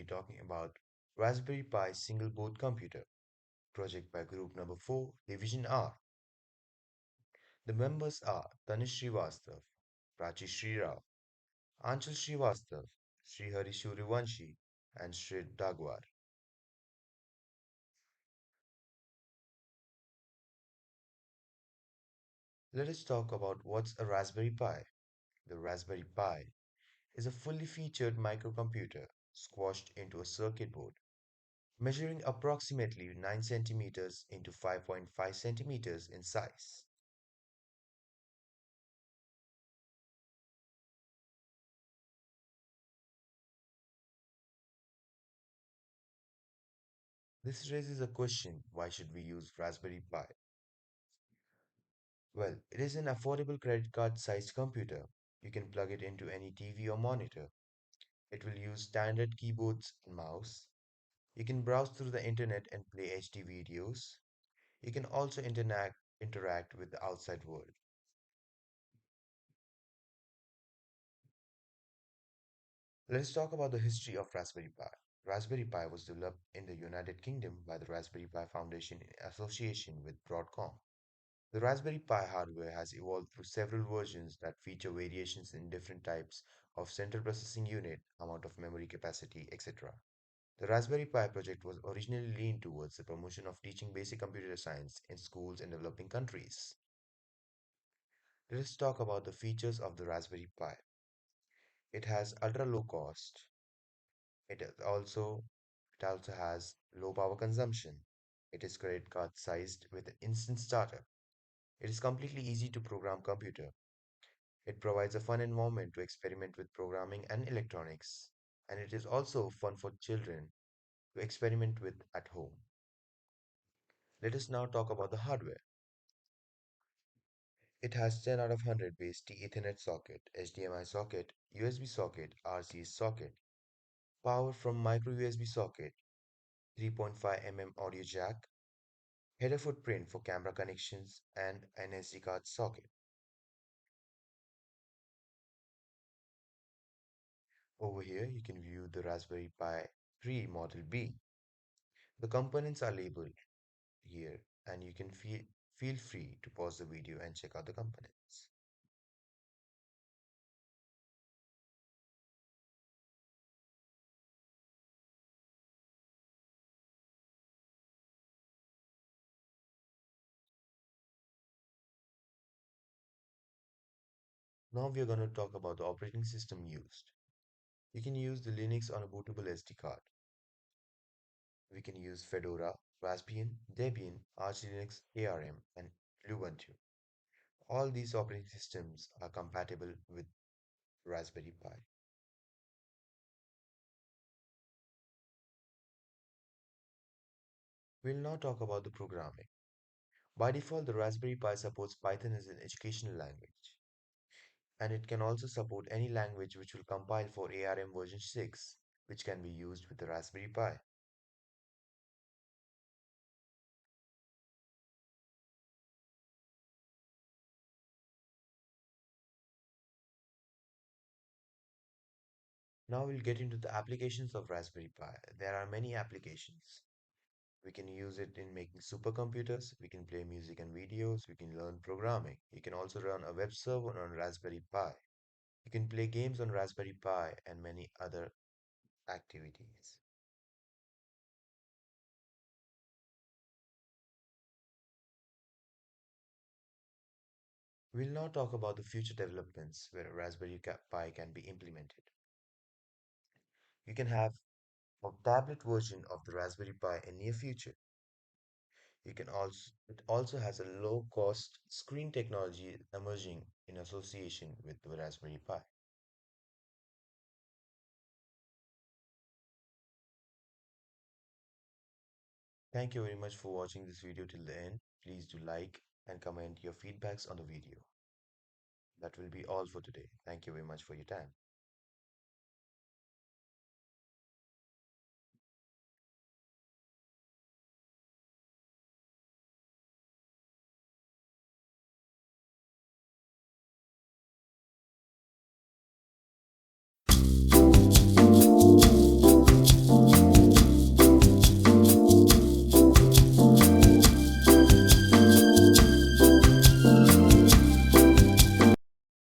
be talking about Raspberry Pi Single Board Computer, project by group number 4, Division R. The members are Tanish Srivastav, Prachi Srirao, Anshul Srivastav, Srihari Surivanshi, and Shrid Dagwar. Let us talk about what's a Raspberry Pi. The Raspberry Pi is a fully featured microcomputer squashed into a circuit board, measuring approximately 9 centimeters into 5.5 centimeters in size. This raises a question: why should we use Raspberry Pi? Well, it is an affordable credit card sized computer. You can plug it into any TV or monitor. It will use standard keyboards and mouse. You can browse through the internet and play HD videos. You can also interact with the outside world. Let's talk about the history of Raspberry Pi. Raspberry Pi was developed in the United Kingdom by the Raspberry Pi Foundation in association with Broadcom. The Raspberry Pi hardware has evolved through several versions that feature variations in different types of central processing unit, amount of memory capacity, etc. The Raspberry Pi project was originally leaned towards the promotion of teaching basic computer science in schools in developing countries. Let us talk about the features of the Raspberry Pi. It has ultra low cost. It also has low power consumption. It is credit card sized with an instant starter. It is completely easy to program computer. It provides a fun environment to experiment with programming and electronics, and it is also fun for children to experiment with at home. Let us now talk about the hardware. It has 10 out of 100 base T Ethernet socket, HDMI socket, USB socket, RCS socket, power from micro USB socket, 3.5 mm audio jack, header footprint for camera connections, and an SD card socket. Over here, you can view the Raspberry Pi 3 Model B. The components are labeled here, and you can feel free to pause the video and check out the components. Now we are going to talk about the operating system used. You can use the Linux on a bootable SD card. We can use Fedora, Raspbian, Debian, Arch Linux, ARM, and Ubuntu. All these operating systems are compatible with Raspberry Pi. We'll now talk about the programming. By default, the Raspberry Pi supports Python as an educational language, and it can also support any language which will compile for ARM version 6, which can be used with the Raspberry Pi. Now we'll get into the applications of Raspberry Pi. There are many applications. We can use it in making supercomputers, we can play music and videos, we can learn programming. You can also run a web server on Raspberry Pi. You can play games on Raspberry Pi and many other activities. We'll now talk about the future developments where Pi can be implemented. You can have a tablet version of the Raspberry Pi in near future. It also has a low cost screen technology emerging in association with the Raspberry Pi. Thank you very much for watching this video till the end. Please do like and comment your feedbacks on the video. That will be all for today. Thank you very much for your time.